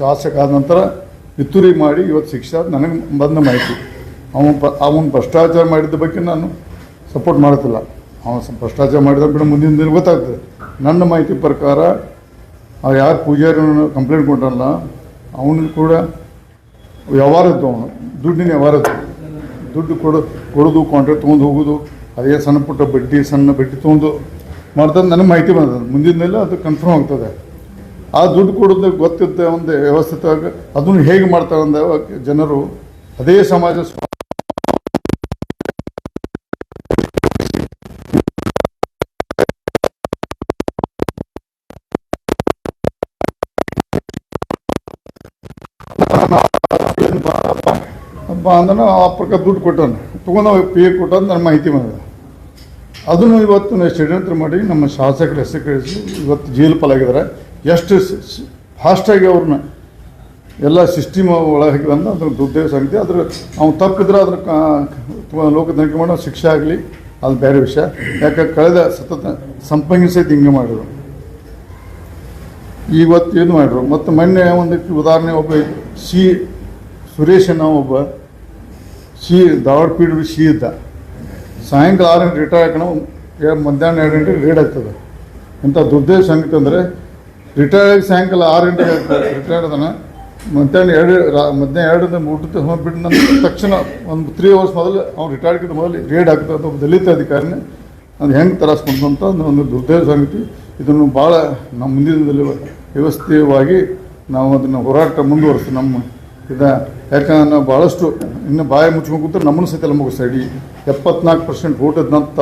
ಶಾಸಕ ಆದ ನಂತರ ಪಿತೂರಿ ಮಾಡಿ ಇವತ್ತು ಶಿಕ್ಷೆ ನನಗೆ ಬಂದ ಮಾಹಿತಿ. ಅವನು ಭ್ರಷ್ಟಾಚಾರ ಮಾಡಿದ ಬಗ್ಗೆ ನಾನು ಸಪೋರ್ಟ್ ಮಾಡ್ತಿಲ್ಲ. ಅವನು ಭ್ರಷ್ಟಾಚಾರ ಮಾಡಿದ ಬಿಟ್ಟು ಮುಂದಿನ ದಿನ ಗೊತ್ತಾಗ್ತದೆ. ನನ್ನ ಮಾಹಿತಿ ಪ್ರಕಾರ ಯಾರು ಪೂಜಾರಿ ಕಂಪ್ಲೇಂಟ್ ಕೊಟ್ಟಲ್ಲ ಅವನು ಕೂಡ ವ್ಯವಹಾರ ಇತ್ತು, ಅವನು ದುಡ್ಡಿನ ವ್ಯವಹಾರ ಇತ್ತು. ದುಡ್ಡು ಕೊಡೋದು ಕಾಂಟ್ರಾಕ್ಟ್ ತೊಗೊಂಡು ಹೋಗೋದು, ಅದೇ ಸಣ್ಣ ಪುಟ್ಟ ಸಣ್ಣ ಬಡ್ಡಿ ತೊಗೊಂಡು ಮಾಡ್ತದೆ. ನನಗೆ ಮಾಹಿತಿ ಬಂದದ್ದು, ಮುಂದಿನ ಮೇಲೆ ಅದು ಕನ್ಫರ್ಮ್ ಆಗ್ತದೆ. ಆ ದುಡ್ಡು ಕೊಡೋದು ಗೊತ್ತಿದ್ದ ಒಂದು ವ್ಯವಸ್ಥಿತವಾಗಿ ಅದನ್ನು ಹೇಗೆ ಮಾಡ್ತಾರೆ ಅಂದರೆ ಜನರು ಅದೇ ಸಮಾಜ ಅಂದ್ರೆ ಆ ಪ್ರಕಾರ ದುಡ್ಡು ಕೊಟ್ಟಾನೆ ತೊಗೊಂಡು ಪೇ ಕೊಟ್ಟಾನ ನನ್ನ ಮಾಹಿತಿ ಬಂದಿದೆ. ಅದನ್ನು ಇವತ್ತು ನಾವು ಷಡ್ಯಂತ್ರ ಮಾಡಿ ನಮ್ಮ ಶಾಸಕರ ಹೆಸರು ಕಳಿಸಿ ಇವತ್ತು ಜೈಲು ಪಾಲಾಗಿದ್ದಾರೆ. ಎಷ್ಟು ಫಾಸ್ಟಾಗಿ ಅವ್ರನ್ನ ಎಲ್ಲ ಸಿಸ್ಟಮ್ ಒಳಗೆ ಬಂದು ಅದ್ರ ದುರ್ದೈವ ಸಂಗತಿ. ಅದ್ರ ಅವ್ನು ತಪ್ಪಿದ್ರೆ ಅದ್ರ ಲೋಕ ತನಿಖೆ ಮಾಡೋ ಶಿಕ್ಷೆ ಆಗಲಿ, ಅದು ಬೇರೆ ವಿಷಯ. ಯಾಕೆ ಕಳೆದ ಸತತ ಸಂಪಂಗಿ ಸಹಿತ ಹಿಂಗೆ ಮಾಡಿದ್ರು, ಇವತ್ತು ಏನು ಮಾಡಿದ್ರು. ಮತ್ತು ಮೊನ್ನೆ ಒಂದಕ್ಕೆ ಉದಾಹರಣೆ ಒಬ್ಬ ಸುರೇಶ್ ಅನ್ನೋ ಒಬ್ಬ ಧಾರವಾಡ ಪೀಡ್ ಇದ್ದ. ಸಾಯಂಕಾಲ 6 ಗಂಟೆ ರಿಟೈರ್ ಹಾಕೋಣ, ಮಧ್ಯಾಹ್ನ 2 ಗಂಟೆಗೆ ರೇಡ್ ಆಗ್ತದೆ. ಇಂಥ ದುರ್ದೈವ ಸಂಗತಿ ಅಂದರೆ ರಿಟೈರ್ ಆಗಿ ಸಾಯಂಕಾಲ 6 ಗಂಟೆಗೆ ರಿಟೈರ್ಡ್ ಅದನ್ನು ಮಧ್ಯಾಹ್ನ 2 ಊಟದ ಬಿಟ್ಟು ನನ್ನ ತಕ್ಷಣ ಒಂದು 3 ಅವರ್ಸ್ ಮೊದಲು ಅವ್ನು ರಿಟೈರ್ಡ್ಗಿಂತ ಮೊದಲು ರೇಡ್ ಆಗ್ತದೆ. ಒಬ್ಬ ದಲಿತ ಅಧಿಕಾರಿನೇ ಅದು ಹೆಂಗೆ ತರಾಸ್ಕೊಂಡು ಅಂತ ಒಂದು ದುರ್ದೈವ ಸಂಗತಿ. ಇದನ್ನು ಭಾಳ ನಮ್ಮ ಮುಂದಿನ ದಿನದಲ್ಲಿ ವ್ಯವಸ್ಥಿತವಾಗಿ ನಾವು ಅದನ್ನು ಹೋರಾಟ ಮುಂದುವರಿಸ್ತೀವಿ. ನಮ್ಮ ಯಾಕಂದ್ರೆ ನಾವು ಭಾಳಷ್ಟು ಇನ್ನು ಬಾಯಿ ಮುಚ್ಕೊಂಡು ಕೂತ್ರೆ ನಮ್ಮನ್ನು ಸಹಿತ ಎಲ್ಲ ಮುಗಿಸ್ತಾ ಇಡೀ 74% ಓಟದಂಥ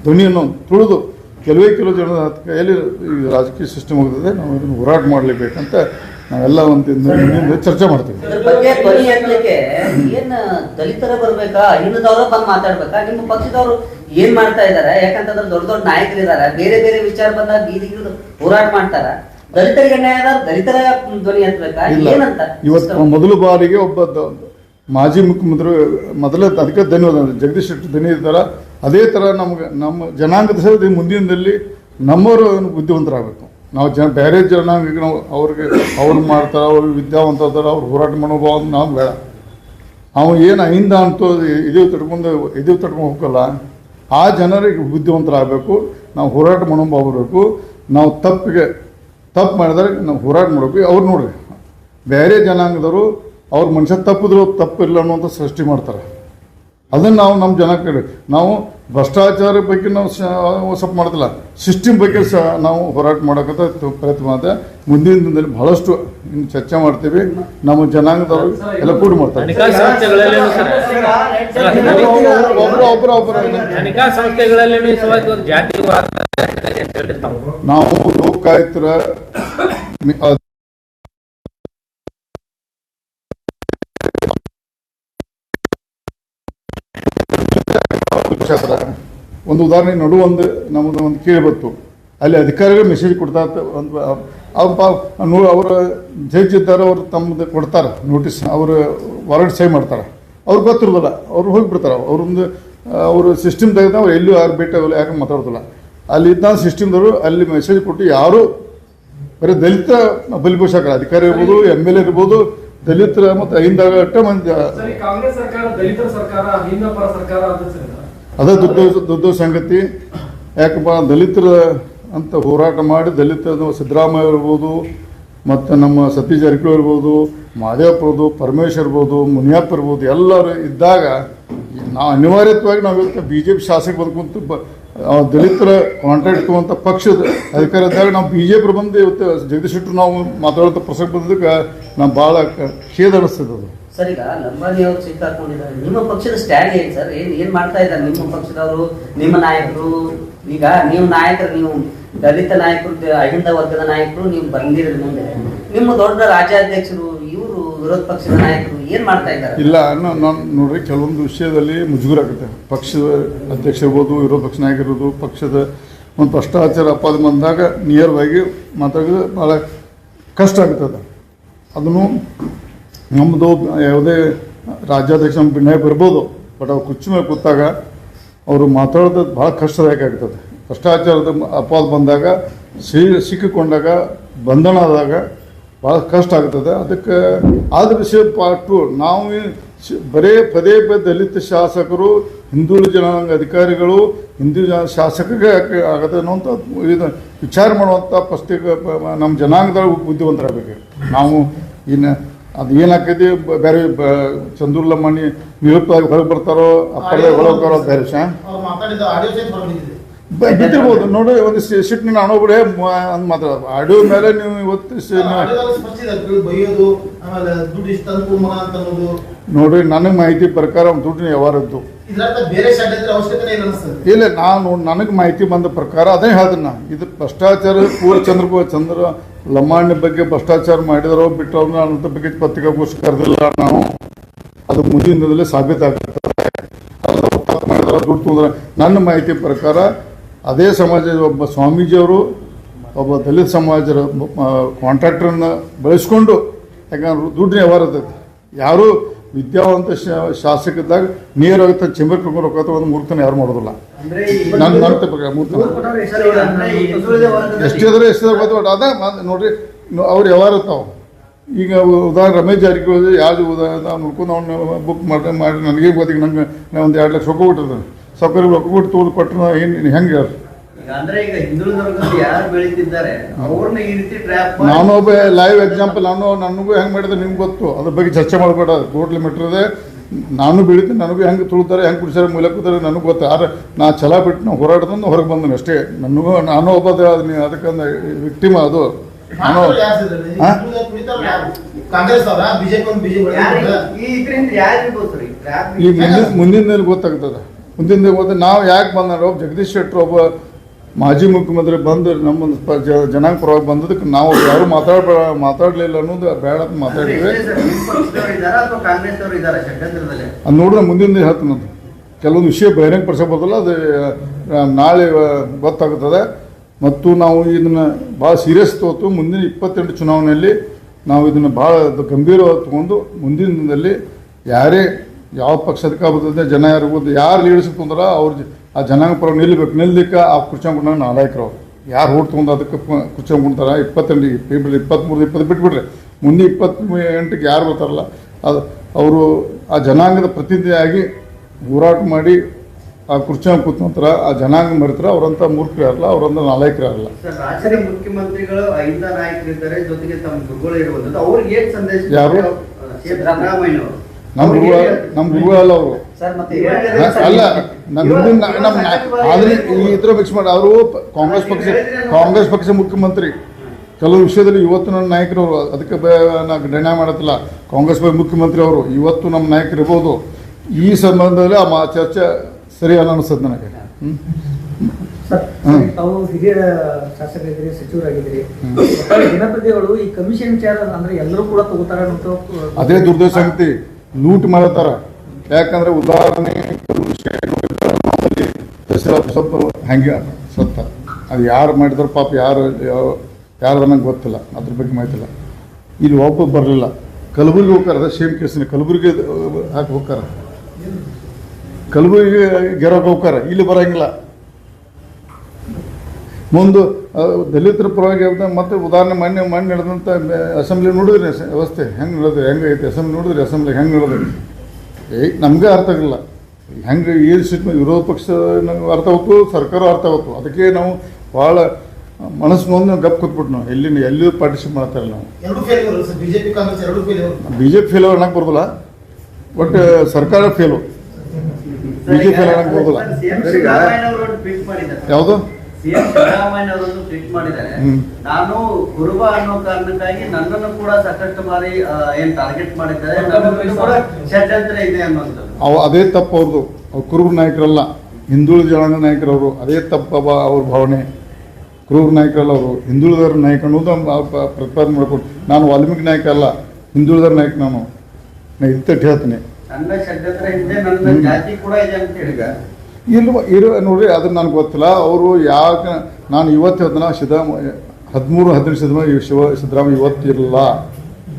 ಧ್ವನಿಯನ್ನು ತುಳಿದು ಕೆಲವು ಜನ ಕೈಯಲ್ಲಿ ಈ ರಾಜಕೀಯ ಸಿಸ್ಟಮ್ ಹೋಗ್ತದೆ. ನಾವು ಇದನ್ನು ಹೋರಾಟ ಮಾಡಲೇಬೇಕಂತ ನಾವೆಲ್ಲ ಒಂದು ಚರ್ಚೆ ಮಾಡ್ತೀವಿ. ದಲಿತರ ಬರ್ಬೇಕಾ, ಹಿಂದದವರು ಬಂದು ಮಾತಾಡ್ಬೇಕಾ, ನಿಮ್ಮ ಪಕ್ಷದವರು ಏನ್ ಮಾಡ್ತಾ ಇದಾರೆ? ಯಾಕಂತಂದ್ರೆ ದೊಡ್ಡ ದೊಡ್ಡ ನಾಯಕರು ಇದಾರೆ, ಬೇರೆ ಬೇರೆ ವಿಚಾರ ಬಂದಾಗ ಬೀದಿಗಿಳಿದು ಹೋರಾಟ ಮಾಡ್ತಾರ. ದಲಿತರಿಗೆ ಅನ್ಯಾಯ ದಲಿತರ ಧ್ವನಿ ಎತ್ತಬೇಕಾ ಏನಂತ? ಇವತ್ತು ಮೊದಲ ಬಾರಿಗೆ ಒಬ್ಬ ಮಾಜಿ ಮುಖ್ಯಮಂತ್ರಿ ಮೊದಲ ಅದಕ್ಕೆ ಧನ್ಯವಾದ ಜಗದೀಶ್ ಶೆಟ್ಟರ್ ಧನ್ಯ ಇದ್ದಾರೆ. ಅದೇ ಥರ ನಮ್ಮ ಜನಾಂಗದ ಸಹ ಮುಂದಿನದಲ್ಲಿ ನಮ್ಮವರು ಬುದ್ಧಿವಂತರಾಗಬೇಕು. ನಾವು ಬೇರೆ ಜನಾಂಗಕ್ಕೆ ನಾವು ಅವ್ರು ಮಾಡ್ತಾರೆ, ಅವ್ರು ವಿದ್ಯಾವಂತ ಅದಾರ, ಅವ್ರು ಹೋರಾಟ ಮನೋಭಾವ ನಾವು ಬೇಡ. ಅವ ಏನು ಅಹಿಂದ ಅಂತೂ ಇದು ತಡ್ಕೊಂಡು ಹೋಗಲ್ಲ. ಆ ಜನರಿಗೆ ಬುದ್ಧಿವಂತರಾಗಬೇಕು. ನಾವು ಹೋರಾಟ ಮನೋಭಾವ ಬರಬೇಕು. ನಾವು ತಪ್ಪು ಮಾಡಿದ್ರೆ ನಾವು ಹೋರಾಟ ಮಾಡಬೇಕು. ಅವ್ರು ನೋಡ್ರಿ, ಬೇರೆ ಜನಾಂಗದವರು ಅವ್ರ ಮನುಷ್ಯ ತಪ್ಪಿದ್ರು ತಪ್ಪಿಲ್ಲ ಅನ್ನುವಂಥ ಸೃಷ್ಟಿ ಮಾಡ್ತಾರೆ. ಅದನ್ನು ನಾವು ನಮ್ಮ ಜನಕ್ಕೆ ನಾವು ಭ್ರಷ್ಟಾಚಾರ ಬಗ್ಗೆ ನಾವು ಸ್ವಲ್ಪ ಮಾಡ್ತಿಲ್ಲ, ಸಿಸ್ಟಮ್ ಬಗ್ಗೆ ಸಹ ನಾವು ಹೋರಾಟ ಮಾಡೋಕ್ಕಂತ ಪ್ರಯತ್ನ ಮಾಡಿದೆ. ಮುಂದಿನ ದಿನದಲ್ಲಿ ಬಹಳಷ್ಟು ಇನ್ನು ಚರ್ಚೆ ಮಾಡ್ತೀವಿ. ನಮ್ಮ ಜನಾಂಗದವರು ಎಲ್ಲ ಕೂಡಿ ಮಾಡ್ತಾರೆ. ನಾವು ಲೋಕಾಯುಕ್ತರ ಒಂದು ಉದಾಹರಣೆ ನಡುವೊಂದು ನಮ್ಮದು ಒಂದು ಕೇಳಿ ಬಂತು. ಅಲ್ಲಿ ಅಧಿಕಾರಿಗಳು ಮೆಸೇಜ್ ಕೊಡ್ತಾ ಅವರು ಜಡ್ಜ್ ಇದ್ದಾರೆ, ಅವರು ತಮ್ಮದು ಕೊಡ್ತಾರೆ ನೋಟಿಸ್, ಅವರು ವಾರಂಟ್ ಸಹಿ ಮಾಡ್ತಾರೆ. ಅವ್ರಿಗೆ ಗೊತ್ತಿರೋದಿಲ್ಲ, ಅವ್ರು ಹೋಗಿಬಿಡ್ತಾರೆ. ಅವರು ಸಿಸ್ಟಮ್ ತೆಗೆದ ಅವ್ರು ಎಲ್ಲೂ ಯಾರು ಭೇಟಿ ಆಗೋಲ್ಲ, ಯಾಕಂದ್ರೆ ಮಾತಾಡೋದಿಲ್ಲ. ಅಲ್ಲಿ ಇದ್ದ ಸಿಸ್ಟಮ್ದವರು ಅಲ್ಲಿ ಮೆಸೇಜ್ ಕೊಟ್ಟು ಯಾರು ಬರೀ ದಲಿತ ಬಲಿಪೋಷಕರ ಅಧಿಕಾರಿ ಇರ್ಬೋದು, MLA ಇರ್ಬೋದು, ದಲಿತರ ಮತ್ತು ಅಹಿಂದ ಮಂದಿ ಅದೇ ದೊಡ್ಡ ಸಂಗತಿ. ಯಾಕಪ್ಪ ದಲಿತರ ಅಂತ ಹೋರಾಟ ಮಾಡಿ ದಲಿತರು ಸಿದ್ದರಾಮಯ್ಯ ಇರ್ಬೋದು, ಮತ್ತು ನಮ್ಮ ಸತೀಶ್ ಜಾರಕಿಹೊಳಿ ಇರ್ಬೋದು, ಮಹದೇವಪ್ಪ ಇರ್ಬೋದು, ಪರಮೇಶ್ವರ್ ಇರ್ಬೋದು, ಮುನಿಯಪ್ಪ ಇರ್ಬೋದು, ಎಲ್ಲರೂ ಇದ್ದಾಗ ನಾವು ಅನಿವಾರ್ಯವಾಗಿ ನಾವು ಇವತ್ತು BJP ಶಾಸಕ ಬಂದ್ಕುಂತು ದಲಿತರ ಕಾಂಟ್ರಾಕ್ಟ್ ತಗೊಂಥ ಪಕ್ಷದ ಅಧಿಕಾರ ಇದ್ದಾಗ ನಾವು BJP ಬಂದು ಇವತ್ತು ಜಗದೀಶ್ ಶೆಟ್ಟರ್ ನಾವು ಮಾತಾಡೋಂಥ ಪ್ರಸಂಗ ಬಂದಕ್ಕೆ ನಾವು ಭಾಳ ಖೇದ ಅನಿಸ್ತದೆ. ಅದು ಸರ್, ಈಗ ಲಂಬಾಣಿ ಅವರು ಸಿಕ್ಕಾಕೊಂಡಿದ್ದಾರೆ. ನಿಮ್ಮ ಪಕ್ಷದ ಸ್ಟ್ಯಾಂಡ್ ಏನು ಸರ್? ಏನ್ ಮಾಡ್ತಾ ಇದ್ದಾರೆ ನಿಮ್ಮ ಪಕ್ಷದವರು, ನಿಮ್ಮ ನಾಯಕರು? ಈಗ ನೀವು ನಾಯಕರು, ನೀವು ದಲಿತ ನಾಯಕರು, ಅಹಿಂದ ವರ್ಗದ ನಾಯಕರು, ನೀವು ಬಂದಿರೋ ಮುಂದೆ ನಿಮ್ಮ ದೊಡ್ಡ ರಾಜ್ಯಾಧ್ಯಕ್ಷರು, ಇವರು ವಿರೋಧ ಪಕ್ಷದ ನಾಯಕರು ಏನ್ ಮಾಡ್ತಾ ಇದ್ದಾರೆ? ಇಲ್ಲ, ನಾನು ನೋಡ್ರಿ, ಕೆಲವೊಂದು ವಿಷಯದಲ್ಲಿ ಮುಜುಗರ ಆಗುತ್ತೆ. ಪಕ್ಷದ ಅಧ್ಯಕ್ಷ ಇರ್ಬೋದು, ವಿರೋಧ ಪಕ್ಷ ನಾಯಕರು ಇರ್ಬೋದು, ಪಕ್ಷದ ಒಂದು ಭ್ರಷ್ಟಾಚಾರ ಅಪಾದ ಬಂದಾಗ ನಿಯರ್ವಾಗಿ ಮಾತಾಡೋದು ಭಾಳ ಕಷ್ಟ ಆಗ್ತದೆ. ಅದನ್ನು ನಮ್ಮದು ಯಾವುದೇ ರಾಜ್ಯಾಧ್ಯಕ್ಷ ನಾಯಕ ಇರ್ಬೋದು, ಬಟ್ ಅವ್ರು ಕುರ್ಚಿ ಮೇಲೆ ಕೂತಾಗ ಅವರು ಮಾತಾಡೋದು ಭಾಳ ಕಷ್ಟದಾಯಕ ಆಗ್ತದೆ. ಭ್ರಷ್ಟಾಚಾರದ ಅಪವಾದ ಬಂದಾಗ ಸಿಕ್ಕಿಕೊಂಡಾಗ ಬಂಧನ ಆದಾಗ ಭಾಳ ಕಷ್ಟ ಆಗ್ತದೆ. ಅದಕ್ಕೆ ಆದ ವಿಷಯ ಪಾರ್ಟ್ 2 ನಾವು ಬರೇ ಪದೇ ದಲಿತ ಶಾಸಕರು ಹಿಂದುಳಿದ ಜನಾಂಗ ಅಧಿಕಾರಿಗಳು ಹಿಂದೂ ಶಾಸಕರಿಗೆ ಆಗತ್ತೆ ಅನ್ನೋಂಥ ಇದು ವಿಚಾರ ಮಾಡುವಂಥ ಪುಸ್ತಕ ನಮ್ಮ ಜನಾಂಗದೊಳಗೆ ಬುದ್ಧಿವಂತರಾಗಬೇಕು ನಾವು. ಇನ್ನು ಅದು ಏನಾಕೈತಿ ಬೇರೆ ಚಂದ್ರುಲ್ಲ ಮಣಿ ನಿರುಕ್ತವಾಗಿ ಹೊರಗೆ ಬರ್ತಾರೋ ಅಪ್ಪಳೇ ಹೊರಗೆ ಬೇರೆ ಬಿದ್ದಿರ್ಬೋದು ನೋಡಿ. ಒಂದು ಸಿಟ್ಟಿನ ಅಣೋಬಿಡೆ ಅಂತ ಮಾತಾಡೋದು ಆಡಿಯೋ ಮೇಲೆ ನೀವು ಇವತ್ತು ನೋಡ್ರಿ, ನನಗೆ ಮಾಹಿತಿ ಪ್ರಕಾರ ದುಡ್ಡಿನ ವ್ಯವಹಾರದ್ದು ಇಲ್ಲ. ನಾನು ನನಗೆ ಮಾಹಿತಿ ಬಂದ ಪ್ರಕಾರ ಅದೇ ಹೇಳ್ತೀನಿ. ಇದು ಭ್ರಷ್ಟಾಚಾರ ಚಂದ್ರ ಲಮಾಣಿ ಬಗ್ಗೆ ಭ್ರಷ್ಟಾಚಾರ ಮಾಡಿದರೋ ಬಿಟ್ಟರೋ ಅನ್ನೋದ್ರ ಬಗ್ಗೆ ಪತ್ರಿಕಾಗೋಷ್ಠಿ ಕರೆದಿಲ್ಲ ನಾವು. ಅದು ಮುಂದಿನ ದಿನದಲ್ಲಿ ಸಾಬೀತಾಗ್ತದೆ. ದುಡ್ಡು ತೊಂದರೆ ನನ್ನ ಮಾಹಿತಿ ಪ್ರಕಾರ ಅದೇ ಸಮಾಜದ ಒಬ್ಬ ಸ್ವಾಮೀಜಿಯವರು ಒಬ್ಬ ದಲಿತ ಸಮಾಜದ ಕಾಂಟ್ರಾಕ್ಟರನ್ನ ಬಳಸ್ಕೊಂಡು, ಯಾಕಂದ್ರೆ ದುಡ್ಡಿನ ವ್ಯವಹಾರ ಇರ್ತೈತಿ. ಯಾರು ವಿದ್ಯಾವಂತ ಶಾಸಕದಾಗ ನೇರವಾಗಿ ಚೇಂಬರ್ ಕರ್ಕೊಂಡು ಹೋಗ್ತಾ ಒಂದು ಮೂರ್ತನ ಯಾರು ಮಾಡೋದಿಲ್ಲ. ನನ್ನ ಪ್ರಕಾರ ಮೂರ್ತನ ಎಷ್ಟಿದ್ರೆ ಗೊತ್ತ ಅದ ನೋಡ್ರಿ, ಅವ್ರು ವ್ಯವಹಾರ ಇರ್ತಾವೆ. ಈಗ ಉದಾಹರಣೆ ರಮೇಶ್ ಜಾರಕಿಹೊಳಿ ಯಾವ್ದು ಉದಾಹರಣೆ ನೋಡ್ಕೊಂಡು ಅವ್ನು ಬುಕ್ ಮಾಡಿ ನನಗೆ ಗೊತ್ತಿಗೆ ನಂಗೆ ನಾನು ಒಂದು 2 ಲಕ್ಷ ರೊಕ್ಕ ಕೊಟ್ಟಿರ್ತಾನೆ. ಸೌಕರ್ಯ ರೊಕ್ಕ ಕೊಟ್ಟು ತೋದು ಕೊಟ್ಟರೆ ಏನು ಹೆಂಗೆ ಹೇಳಿ. ನಾನು ಒಬ್ಬ ಲೈವ್ ಎಕ್ಸಾಂಪಲ್. ನನಗೂ ಹೆಂಗೆ ಮಾಡಿದ್ರೆ ನಿಮ್ಗೆ ಗೊತ್ತು. ಅದ್ರ ಬಗ್ಗೆ ಚರ್ಚೆ ಮಾಡಬೇಡ. ಕೋರ್ಟ್ ಲಿಮಿಟ್ ಇದೆ. ನಾನು ಬೆಳಿತೀನಿ, ನನಗೂ ಹೆಂಗೆ ತುಳಿತಾರೆ ಹೆಂಗೆ ಕುಡಿಸಾರ ಮೂಲೆ ಕೂತಾರೆ ನನಗೆ ಗೊತ್ತು. ಆದ್ರೆ ನಾ ಛಲ ಬಿಟ್ಟು ನಾವು ಹೋರಾಟದಿಂದ ಹೊರಗೆ ಬಂದನು ಅಷ್ಟೇ. ನಾನು ಒಬ್ಬ ಅದಕ್ಕಂದ ವಿಕ್ಟಿಮ್. ಅದು ನಾನು ಈ ಮುಂದಿನ ದಿನ ಗೊತ್ತಾಗ್ತದೆ. ಮುಂದಿನ ದಿನ ಗೊತ್ತ ನಾವು ಯಾಕೆ ಬಂದ ಒಬ್ಬ ಜಗದೀಶ್ ಶೆಟ್ಟರ್ ಒಬ್ಬ ಮಾಜಿ ಮುಖ್ಯಮಂತ್ರಿ ಬಂದು ನಮ್ಮ ಜನಾಂಗ ಪರವಾಗಿ ಬಂದದಕ್ಕೆ ನಾವು ಯಾರು ಮಾತಾಡಲಿಲ್ಲ ಅನ್ನೋದು ಬೇಡ ಅಂತ ಮಾತಾಡಿದ್ವಿ. ಅದು ನೋಡಿದ್ರೆ ಮುಂದಿನ ದಿನ ಹೇಳ್ತೀನಿ. ಅದು ಕೆಲವೊಂದು ವಿಷಯ ಬಹಿರಂಗ ಪಡಿಸೋಬೋದಲ್ಲ, ಅದು ನಾಳೆ ಗೊತ್ತಾಗುತ್ತದೆ. ಮತ್ತು ನಾವು ಇದನ್ನು ಭಾಳ ಸೀರಿಯಸ್ ತೋತು ಮುಂದಿನ 28 ಚುನಾವಣೆಯಲ್ಲಿ ನಾವು ಇದನ್ನು ಭಾಳ ಗಂಭೀರವಾಗಿ ತಗೊಂಡು ಮುಂದಿನ ದಿನದಲ್ಲಿ ಯಾರೇ ಯಾವ ಪಕ್ಷ ಅಧಿಕಾರ ಬರ್ತದೆ, ಜನ ಯಾರು ಲೀಡರ್ಶಿಪ್ ತೊಂದ್ರೆ ಅವ್ರು ಆ ಜನಾಂಗ ಪರ ನಿಲ್ಲಬೇಕು. ನಿಲ್ಲಕ್ಕೆ ಆ ಕುರ್ಚಂಗೊಂಡಾಗ ನಾಲಾಯಕರು ಅವ್ರು ಯಾರು ಓಟ್ ತೊಗೊಂಡು ಅದಕ್ಕೆ ಕುರ್ಚಂಗೊಂಡ್ತಾರೆ. 28 ಏಪ್ರಿಲ್ 23 20 ಬಿಟ್ಬಿಟ್ರೆ ಮುಂದೆ 28ಕ್ಕೆ ಯಾರು ಬರ್ತಾರಲ್ಲ ಅದು ಅವರು ಆ ಜನಾಂಗದ ಪ್ರತಿನಿಧಿಯಾಗಿ ಹೋರಾಟ ಮಾಡಿ ಆ ಕುರ್ಚಂಗ ಕೂತ್ಕೊಂತಾರ. ಆ ಜನಾಂಗ ಮರಿತಾರ. ಅವರಂತ ಮೂರ್ಖರು ಇರಲ್ಲ, ಅವರಂತ ನಾಲಾಯಕರು ಇರಲ್ಲ. ರಾಜ್ಯದ ಮುಖ್ಯಮಂತ್ರಿಗಳು 5 ನಾಯಕರಿದ್ದಾರೆ, ಜೊತೆಗೆ ತಮ್ಮ ಗುರುಗಳು ಇರುವಂತದ್ದು. ಅವ್ರಿಗೆ ಏನ್ ಸಂದೇಶ? ಯಾರು? ಸಿದ್ದರಾಮಯ್ಯ ಅವರು. ನಮ್ಮ ಗುರುಗಳು ಅಲ್ಲ ಅವರು. ಅಲ್ಲ ಆದ್ರೆ ಈ ಇತರ ಮಿಕ್ಸ್ ಮಾಡಿ ಅವರು ಕಾಂಗ್ರೆಸ್ ಪಕ್ಷ ಮುಖ್ಯಮಂತ್ರಿ. ಕೆಲವು ವಿಷಯದಲ್ಲಿ ಇವತ್ತು ನನ್ನ ನಾಯಕರು ಅವರು. ಅದಕ್ಕೆ ನಾವು ಧನ್ಯ ಮಾಡತ್ತಿಲ್ಲ. ಕಾಂಗ್ರೆಸ್ ಮುಖ್ಯಮಂತ್ರಿ ಅವರು ಇವತ್ತು ನಮ್ಮ ನಾಯಕರು ಇರ್ಬೋದು. ಈ ಸಂಬಂಧದಲ್ಲಿ ಆ ಚರ್ಚೆ ಸರಿ ಅಲ್ಲ ಅನಿಸ್ತದೆ ನನಗೆ. ತಾವು ಹಿರಿಯ ಶಾಸಕರಿದ್ದೀರಿ, ಸಚಿವರಾಗಿದ್ದೀರಿ. ಜನಪ್ರತಿನಿಧಿಗಳು ಈ ಕಮಿಷನ್ ವಿಚಾರ ಅಂದ್ರೆ ಎಲ್ಲರೂ ಕೂಡ ತಗೋತಾರ. ಅದೇ ದುರ್ದೈವ ಸಂಗತಿ. ಲೂಟ್ ಮಾಡತ್ತಾರ. ಯಾಕಂದ್ರೆ ಉದಾಹರಣೆ ಸ್ವಲ್ಪ ಹಂಗೆ ಸತ್ತ ಅದು ಯಾರು ಮಾಡಿದ್ರು ಪಾಪ ಯಾರು ನಂಗೆ ಗೊತ್ತಿಲ್ಲ. ಅದ್ರ ಬಗ್ಗೆ ಮಾಹಿತಿಲ್ಲ. ಇಲ್ಲಿ ವಾಪಸ್ ಬರಲಿಲ್ಲ. ಕಲಬುರ್ಗಿ ಹೋಗ್ತಾರೆ. ಸೇಮ್ ಕೇಸಿನ ಕಲಬುರ್ಗಿ ಹಾಕಿ ಹೋಗ್ತಾರೆ. ಕಲಬುರ್ಗಿ ಗೆರೋಕೆ ಹೋಗ್ತಾರೆ. ಇಲ್ಲಿ ಬರೋಂಗಿಲ್ಲ. ಮುಂದೆ ದಲಿತರ ಪರವಾಗಿ ಮತ್ತೆ ಉದಾಹರಣೆ ಮೊನ್ನೆ ನಡೆದಂಥ ಅಸೆಂಬ್ಲಿ ನೋಡಿದ್ರಿ ವ್ಯವಸ್ಥೆ ಹೆಂಗೆ ನಡೆದು ಹೆಂಗೈತೆ. ಅಸೆಂಬ್ಲಿ ನೋಡಿದ್ರಿ ಅಸೆಂಬ್ಲಿ ಹೆಂಗೆ ನಡೆದ್ರಿ. ನಮಗೆ ಅರ್ಥ ಆಗಿಲ್ಲ. ಹೆಂಗೆ ಏನು ಸಿಟ್ಟು ವಿರೋಧ ಪಕ್ಷ ಅರ್ಥ ಆಗುತ್ತೆ, ಸರ್ಕಾರ ಅರ್ಥ ಆಗುತ್ತೆ. ಅದಕ್ಕೆ ನಾವು ಭಾಳ ಮನಸ್ಸು ಮುಂದೆ ಗಪ್ ಕೂತ್ಬಿಟ್ಟು ನಾವು ಎಲ್ಲಿಯೂ ಪಾರ್ಟಿಸಿಪೇಟ್ ಮಾಡ್ತಾರೆ. ನಾವು BJP ಫೇಲ್ ಅನ್ನಕ್ಕೆ ಬರೋದಿಲ್ಲ. ಒಟ್ಟು ಸರ್ಕಾರ ಫೇಲು. BJP ಫೇಲ್ ಅನ್ನಕ್ಕೆ ಬರೋದಿಲ್ಲ. ಯಾವುದು ಸಿದ್ದರಾಮಯ್ಯ ಅವರನ್ನು ಟ್ವೀಟ್ ಮಾಡಿದ್ದಾರೆ. ನಾನು ಕುರುಬ ಅನ್ನೋ ಕಾರಣಕ್ಕಾಗಿ ನನ್ನನ್ನು ಕೂಡ ಸಾಕಷ್ಟು ಬಾರಿ ಏನ್ ಟಾರ್ಗೆಟ್ ಮಾಡಿದ್ದಾರೆ, ಷಡ್ಯಂತ್ರ ಇದೆ ಅನ್ನೋದು. ಅದೇ ತಪ್ಪು ಅವ್ರದ್ದು. ಅವ್ರು ಕುರುಬ ನಾಯಕರಲ್ಲ, ಹಿಂದುಳಿದ ಜನಾಂಗ ನಾಯಕರವರು. ಅದೇ ತಪ್ಪ ಅವ್ರ ಭಾವನೆ. ಕುರುಬ ನಾಯಕರಲ್ಲ ಅವರು, ಹಿಂದುಳಿದರ ನಾಯಕ ಅನ್ನೋದು ಪ್ರತಿಪಾದನೆ ಮಾಡ್ಕೊಂಡು. ನಾನು ವಾಲ್ಮೀಕಿ ನಾಯಕ ಅಲ್ಲ, ಹಿಂದುಳಿದರ ನಾಯಕ. ನಾನು ಇರ್ತಟ್ಟು ಹೇಳ್ತೀನಿ. ನನ್ನ ಷಡ್ಯಂತ್ರ ಇದೆ, ನನ್ನ ಜಾತಿ ಕೂಡ ಇದೆ ಅಂತ ಹೇಳಿದ ಇರುವ ನೋಡ್ರಿ. ಅದನ್ನ ನನಗೆ ಗೊತ್ತಿಲ್ಲ. ಅವರು ಯಾಕೆ ನಾನು ಇವತ್ತು ಹೇಳ್ತಾನ 13-15 ಸಿದ್ದರಾಮಯ್ಯ ಇವತ್ತು ಇರಲ್ಲ.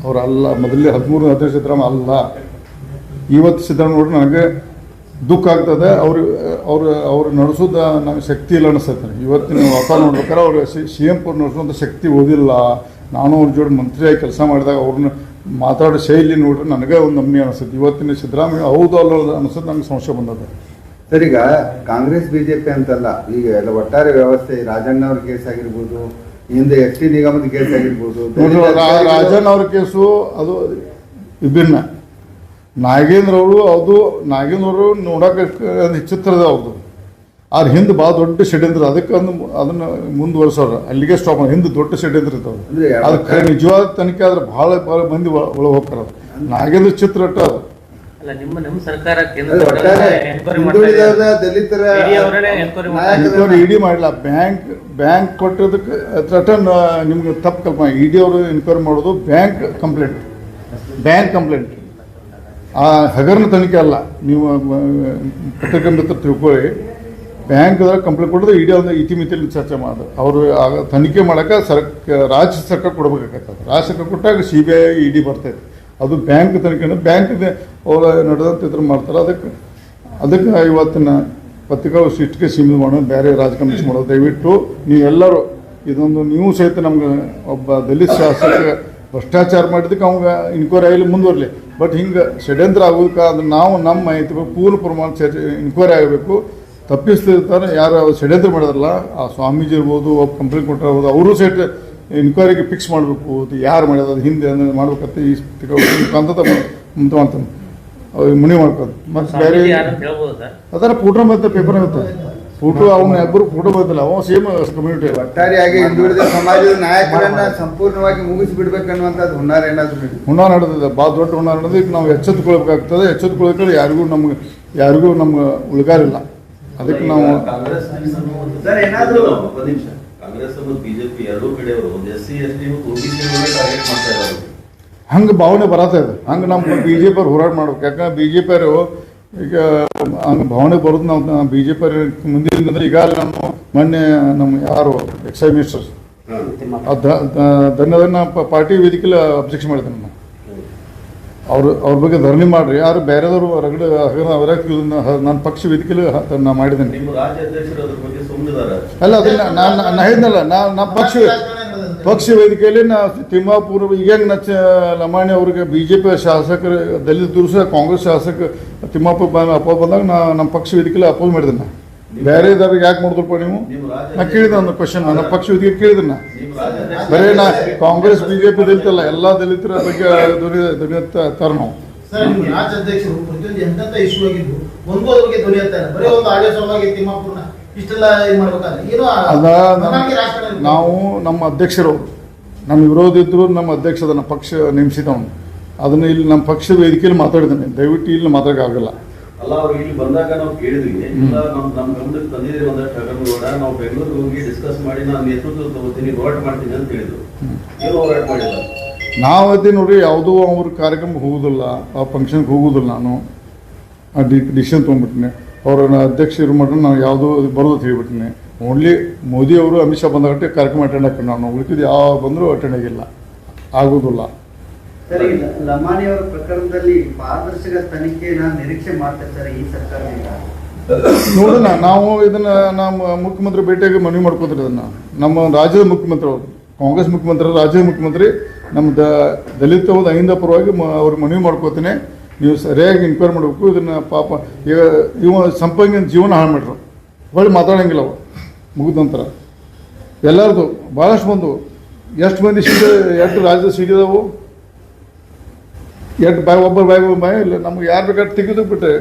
ಅವರಲ್ಲ. ಮೊದಲೇ 13-15 ಸಿದ್ದರಾಮಯ್ಯ ಅಲ್ಲ. ಇವತ್ತು ಸಿದ್ದರಾಮಯ್ಯ ನೋಡ್ರಿ ನನಗೆ ದುಃಖ ಆಗ್ತದೆ. ಅವ್ರು ನಡೆಸೋದು ನನಗೆ ಶಕ್ತಿ ಇಲ್ಲ ಅನಿಸ್ತೈತೆ. ಇವತ್ತಿನ ವಾತಾವರಣ ನೋಡ್ಬೇಕಾದ್ರೆ ಅವ್ರು CM ನಡೆಸುವಂಥ ಶಕ್ತಿ ಓದಿಲ್ಲ. ನಾನು ಅವ್ರ ಜೋಡಿ ಮಂತ್ರಿಯಾಗಿ ಕೆಲಸ ಮಾಡಿದಾಗ ಅವ್ರನ್ನ ಮಾತಾಡೋ ಶೈಲಿ ನೋಡ್ರಿ ನನಗೆ ಒಂದು ನಮ್ನಿ ಅನಿಸುತ್ತೆ. ಇವತ್ತಿನ ಸಿದ್ದರಾಮಯ್ಯ ಹೌದು ಅಲ್ಲ ಅನಿಸುತ್ತೆ, ನಂಗೆ ಸಂಶಯ ಬಂದದ. ಸರ್, ಈಗ ಕಾಂಗ್ರೆಸ್ ಬಿಜೆಪಿ ಅಂತಲ್ಲ, ಈಗ ಎಲ್ಲ ಒಟ್ಟಾರೆ ವ್ಯವಸ್ಥೆ ರಾಜಣ್ಣ ಅವ್ರ ಕೇಸ್ ಆಗಿರ್ಬೋದು, ಹಿಂದೆ ಎಸ್ ಟಿ ನಿಗಮದ ಕೇಸ್ ಆಗಿರ್ಬೋದು, ರಾಜಣ್ಣ ಅವ್ರ ಕೇಸು ಅದು ವಿಭಿನ್ನ. ನಾಗೇಂದ್ರ ಅವರು ನೋಡಕ್ಕೆ ಚಿತ್ರದ ಅವ್ರದ್ದು ಆದ್ರೆ ಹಿಂದೆ ಭಾಳ ದೊಡ್ಡ ಷಡ್ಯಂತ್ರ, ಅದಕ್ಕೆ ಅದನ್ನು ಮುಂದುವರ್ಸೋರು ಅಲ್ಲಿಗೆ ಸ್ಟಾಪ್ ಮಾಡಿ. ಹಿಂದೆ ದೊಡ್ಡ ಷಡ್ಯಂತ್ರ ಇರ್ತಾವೆ, ಅದಕ್ಕೆ ನಿಜವಾದ ತನಿಖೆ ಆದ್ರೆ ಭಾಳ ಮಂದಿ ಒಳಗೆ ಹೋಗ್ತಾರೆ. ನಾಗೇಂದ್ರ ಚಿತ್ರ ಅಟ್ಟ ಅದು. ಅಲ್ಲ, ನಿಮ್ಮ ಸರ್ಕಾರ ದಲಿತರ ಇಡಿ ಮಾಡಿಲ್ಲ. ಬ್ಯಾಂಕ್ ಕೊಟ್ಟೋದಕ್ಕೆ ರಿಟರ್ನ್ ನಿಮ್ಗೆ ತಪ್ಪು ಕಲ್ಪನೆ. ಇಡಿ ಅವರು ಎನ್ಕ್ವೈರಿ ಮಾಡೋದು ಬ್ಯಾಂಕ್ ಕಂಪ್ಲೇಂಟ್ ಆ ಹಗರಣ ತನಿಖೆ ಅಲ್ಲ. ನೀವು ಪತ್ರಿಕಾ ಮಿತ್ರ ತಿಳ್ಕೊಳ್ಳಿ, ಬ್ಯಾಂಕ್ದಾಗ ಕಂಪ್ಲೇಂಟ್ ಕೊಡೋದು ಇಡೀ ಒಂದು ಇತಿಮಿತಿಯಲ್ಲಿ ಚರ್ಚೆ ಮಾಡೋದು. ಅವರು ತನಿಖೆ ಮಾಡೋಕೆ ರಾಜ್ಯ ಸರ್ಕಾರ ಕೊಡ್ಬೇಕಾಗತ್ತೆ. ರಾಜ್ಯ ಸರ್ಕಾರ ಕೊಟ್ಟಾಗ CBI ಇಡಿ ಬರ್ತೈತೆ. ಅದು ಬ್ಯಾಂಕ್ ತನಿಖೆನ ಬ್ಯಾಂಕ್ ಅವ್ರು ನಡೆದಂತ ಇದ್ರ ಮಾಡ್ತಾರೆ. ಅದಕ್ಕೆ ಇವತ್ತಿನ ಪತ್ರಿಕಾ ಇಷ್ಟಕ್ಕೆ ಸೀಮಿತ ಮಾಡೋದು, ಬೇರೆ ರಾಜಕಾರಣ ಮಾಡೋದು. ದಯವಿಟ್ಟು ನೀವೆಲ್ಲರೂ ಇದೊಂದು ನೀವು ಸಹಿತ ನಮ್ಗೆ ಒಬ್ಬ ದಲಿತ ಶಾಸಕ ಭ್ರಷ್ಟಾಚಾರ ಮಾಡಿದ್ದಕ್ಕೆ ಅವಾಗ ಇನ್ಕ್ವೈರಿ ಆಗಲಿ ಮುಂದುವರಲಿ. ಬಟ್ ಹಿಂಗೆ ಷಡ್ಯಂತ್ರ ಆಗೋದಕ್ಕೆ ಅದು ನಾವು ನಮ್ಮ ಮಾಹಿತಿ ಪೂರ್ಣ ಪ್ರಮಾಣ ಇನ್ಕ್ವೈರಿ ಆಗಬೇಕು. ತಪ್ಪಿಸ್ತಿರ್ತಾರೆ ಯಾರು ಷಡ್ಯಂತ್ರ ಮಾಡಿದಾರಲ್ಲ, ಆ ಸ್ವಾಮೀಜಿ ಇರ್ಬೋದು, ಒಬ್ಬ ಕಂಪ್ಲೇಂಟ್ ಕೊಟ್ಟಿರ್ಬೋದು, ಅವರು ಸಹಿತ ಇನ್ಕ್ವೈರಿಗೆ ಫಿಕ್ಸ್ ಮಾಡಬೇಕು. ಯಾರು ಮಾಡಿದ ಹಿಂದೆ ಮಾಡ್ಬೇಕಂತ ಈ ಅಂತ ಮುನಿ ಮಾಡ್ಕೊಂಡು ಮತ್ತೆ ಬೇರೆ ಅದರ ಫೋಟೋ ಮತ್ತೆ ಪೇಪರ್ ಆಗುತ್ತೆ. ಫೋಟೋ ಅವನ ಇಬ್ಬರು ಫೋಟೋ ಬರ್ತಲ್ಲ, ಅವ ಸೇಮ್ ಕಮ್ಯುನಿಟಿ. ಒಟ್ಟಾರೆಯಾಗಿ ಹಿಂದುಳಿದ ಸಮಾಜದ ನಾಯಕರನ್ನ ಸಂಪೂರ್ಣವಾಗಿ ಮುಗಿಸಿ ಬಿಡ್ಬೇಕನ್ನುವಂಥದ್ದು ಹುನ್ನಾರ ಏನಾದ್ರು ನಡೆದಿದೆ, ಭಾಳ ದೊಡ್ಡ ಹುನ್ನಾರ ನಡೆದು. ಈಗ ನಾವು ಎಚ್ಚೆತ್ತುಕೊಳ್ಬೇಕಾಗ್ತದೆ. ಎಚ್ಚೆತ್ತುಕೊಳ್ಳೋಕೆ ಯಾರಿಗೂ ನಮ್ಗೆ ಉಳ್ಗಾರಿಲ್ಲ. ಅದಕ್ಕೆ ನಾವು ಕಾಂಗ್ರೆಸ್ ಮತ್ತು ಬಿಜೆಪಿ ಎರಡೂ ಕಡೆಯವರು SC ST OBC ಟಾರ್ಗೆಟ್ ಮಾಡ್ತಾ ಇದ್ದಾರೆ. ಹಂಗೆ ಭಾವನೆ ಬರತ್ತ ಇದೆ. ಹಂಗೆ ನಮ್ಮ BJP ಅವ್ರು ಹೋರಾಟ ಮಾಡ್ಬೇಕು. ಯಾಕಂದ್ರೆ BJP ಅವರು ಈಗ ಹಂಗೆ ಭಾವನೆ ಬರೋದು ನಾವು BJP ಮುಂದಿನ ಈಗ ನಾನು ಮೊನ್ನೆ ನಮ್ಮ ಯಾರು ಎಕ್ಸೈಸ್ ಮಿನಿಸ್ಟರ್ ಧನ್ಯವಾದ ಪಾರ್ಟಿ ವೇದಿಕೆಲ್ಲ ಅಬ್ಜೆಕ್ಷನ್ ಮಾಡಿದ್ದೇನೆ ನಾನು. ಅವ್ರ ಬಗ್ಗೆ ಧರಣಿ ಮಾಡ್ರಿ, ಯಾರು ಬೇರೆದವರು ಹೊರಗಡೆ ನನ್ನ ಪಕ್ಷ ವೇದಿಕೆಯಲ್ಲಿ ನಾ ಮಾಡಿದ್ದೇನೆ. ಅಲ್ಲ ಅದನ್ನ ನಾನು ಹೇಳಿದ್ನಲ್ಲ, ನಮ್ಮ ಪಕ್ಷ ವೇದಿಕೆಯಲ್ಲಿ ನಾ ತಿಮ್ಮಾಪುರ ಈಗ ಲಮಾಣಿ ಅವ್ರಿಗೆ BJP ಶಾಸಕರು ದಲಿತ ದುರ್ಸ ಕಾಂಗ್ರೆಸ್ ಶಾಸಕ ತಿಮ್ಮಾಪುರ ಅಪೋಸ್ ಬಂದಾಗ ನಮ್ಮ ಪಕ್ಷ ವೇದಿಕೆಯಲ್ಲಿ ಅಪೋಸ್ ಮಾಡಿದ್ದೇನೆ. ಬೇರೆ ಇದಾರಿಗೆ ಯಾಕೆ ಮಾಡಿದ್ರಪ್ಪ ನೀವು? ನಾ ಕೇಳಿದೆ ಒಂದು ಕ್ವಶನ್, ನನ್ನ ಪಕ್ಷ ವೇದಿಕೆ ಕೇಳಿದೆ ನಾ. ಬರೀ ನಾ ಕಾಂಗ್ರೆಸ್ BJP ದಲಿತಲ್ಲ, ಎಲ್ಲ ದಲಿತರ ಬಗ್ಗೆ ಧ್ವನಿ ತರ ನಾವು. ರಾಜ್ಯಾಧ್ಯಕ್ಷರು ಪ್ರತಿಯೊಂದು ಎಂತೆಂತ ಇಶ್ಯೂ ಆಗಿದ್ದು ಒಂದು ಅವ್ರಿಗೆ ಧ್ವನಿ ಎತ್ತಾರೆ. ಬರೀ ಒಂದು ಆಡಿಯೋ ಸಲುವಾಗಿ ತಿಮ್ಮಾಪುರನ ಇಷ್ಟೆಲ್ಲ ಇದು ಮಾಡ್ಬೇಕಾದ್ರೆ ಏನು ನಾವು ನಮ್ಮ ಅಧ್ಯಕ್ಷರು ನಮ್ಮ ವಿರೋಧ ಇದ್ರು, ನಮ್ಮ ಅಧ್ಯಕ್ಷ ನಮ್ಮ ಪಕ್ಷ ನೇಮಿಸಿದವನು ಅದನ್ನ ಇಲ್ಲಿ ನಮ್ಮ ಪಕ್ಷದ ವೇದಿಕೆಯಲ್ಲಿ ಮಾತಾಡಿದ್ದೇನೆ. ದಯವಿಟ್ಟು ಇಲ್ಲಿ ಮಾತಾಡೋಕ್ಕಾಗಲ್ಲ. ಅಲ್ಲ, ಅವ್ರು ಇಲ್ಲಿ ಬಂದಾಗ ನಾವು ಕೇಳಿದ್ವಿ, ಇಲ್ಲ ನಮ್ಮ ಗಮನಕ್ಕೆ ತಂದಿದ್ದೀವಿ ಒಂದಷ್ಟು ಹಗರಣಗಳ, ನಾವು ಬೆಂಗಳೂರಿಗೆ ಹೋಗಿ ಡಿಸ್ಕಸ್ ಮಾಡಿ ನಾನು ನೇತೃತ್ವ ತಗೋತೀನಿ, ಹೋರಾಟ ಮಾಡ್ತೀನಿ ಅಂತ ಹೇಳಿದ್ರು. ಏನು ಹೋರಾಟ ಮಾಡಿಲ್ಲ? ನಾವು ಅದೇ ನೋಡ್ರಿ, ಯಾವುದೋ ಅವ್ರ ಕಾರ್ಯಕ್ರಮಕ್ಕೆ ಹೋಗುದಿಲ್ಲ, ಆ ಫಂಕ್ಷನ್ಗೆ ಹೋಗುದಿಲ್ಲ. ನಾನು ಆ ಡಿಸಿಷನ್ ತೊಗೊಂಡ್ಬಿಟ್ಟಿನಿ. ಅವ್ರ ಅಧ್ಯಕ್ಷರು ಮಟ್ಟ ನಾವು ಯಾವುದೋ ಬರೋದು ಅಂತ ಹೇಳ್ಬಿಟ್ಟಿನಿ. ಓನ್ಲಿ ಮೋದಿ ಅವರು ಅಮಿತ್ ಶಾ ಬಂದಾಗಟ್ಟೆ ಕಾರ್ಯಕ್ರಮ ಅಟೆಂಡ್ ಹಾಕಿ ನಾನು ಉಳಿಕಿದ್ದು ಯಾವ ಬಂದರೂ ಅಟೆಂಡ್ ಆಗಿಲ್ಲ, ಆಗೋದಿಲ್ಲ. ಸರ್, ಲಮಾಣಿ ಅವರ ಪ್ರಕರಣದಲ್ಲಿ ಪಾರದರ್ಶಕ ತನಿಖೆನ ನಿರೀಕ್ಷೆ ಮಾಡ್ತಾರೆ ಸರ್ ಈ ಸರ್ಕಾರದಿಂದ? ನೋಡೋಣ, ನಾವು ಇದನ್ನ ನಮ್ಮ ಮುಖ್ಯಮಂತ್ರಿ ಭೇಟಿಯಾಗಿ ಮನವಿ ಮಾಡ್ಕೋತಾರೆ. ಇದನ್ನ ನಮ್ಮ ರಾಜ್ಯದ ಮುಖ್ಯಮಂತ್ರಿ ಅವರು, ಕಾಂಗ್ರೆಸ್ ಮುಖ್ಯಮಂತ್ರಿ, ರಾಜ್ಯದ ಮುಖ್ಯಮಂತ್ರಿ ನಮ್ಮ ದಲಿತ ಅಹಿಂದ ಪರವಾಗಿ ಅವ್ರಿಗೆ ಮನವಿ ಮಾಡ್ಕೋತೀನಿ. ನೀವು ಸರಿಯಾಗಿ ಇನ್ಕ್ವೈರಿ ಮಾಡಬೇಕು. ಇದನ್ನು ಪಾಪ ಈಗ ಸಂಪಂಗಿ ಜೀವನ ಹಾಳು ಮಾಡ್ರು, ಹೊಳ್ಳಿ ಮಾತಾಡೋಂಗಿಲ್ಲ ಅವು ಮುಗಿದ ನಂತರ. ಎಲ್ಲರದು ಭಾಳಷ್ಟು ಬಂದು ಎಷ್ಟು ಮಂದಿ ಎಷ್ಟು ರಾಜ್ಯದ ಸಿಡಿದವು, ಒಬ್ಬರು ಬಾಯಿ ಇಲ್ಲ. ನಮ್ಗೆ ಯಾರು ಬೇಕಾದ್ರೆ ತೆಗೆದು ಬಿಟ್ಟೆ